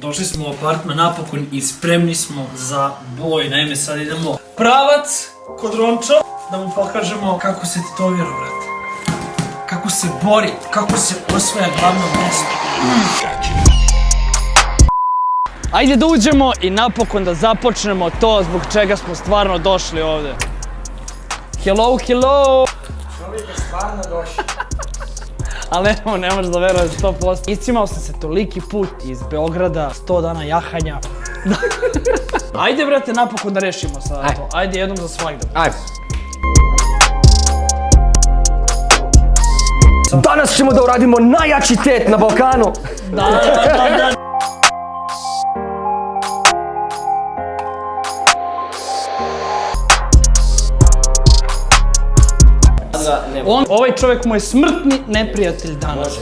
Došli smo u apartman napokon i spremni smo za boj. Naime, sad idemo pravac kod Ronča da mu pokažemo kako se tetovira, brate. Kako se bori, kako se osvaja glavno mjesto. Ajde da uđemo i napokon da započnemo to zbog čega smo stvarno došli ovdje. Hello, hello! Čovjek je stvarno došao. Ali ne možeš da veruješ 100%. Iscimao sam se toliki put iz Beograda, 100 dana jahanja. Ajde, brate, napokon da rešimo sada to. Ajde, jednom za svakda. Ajde. Danas ćemo da uradimo najjači tet na Balkanu. Da. Ovaj čovjek mu je smrtni neprijatelj danas.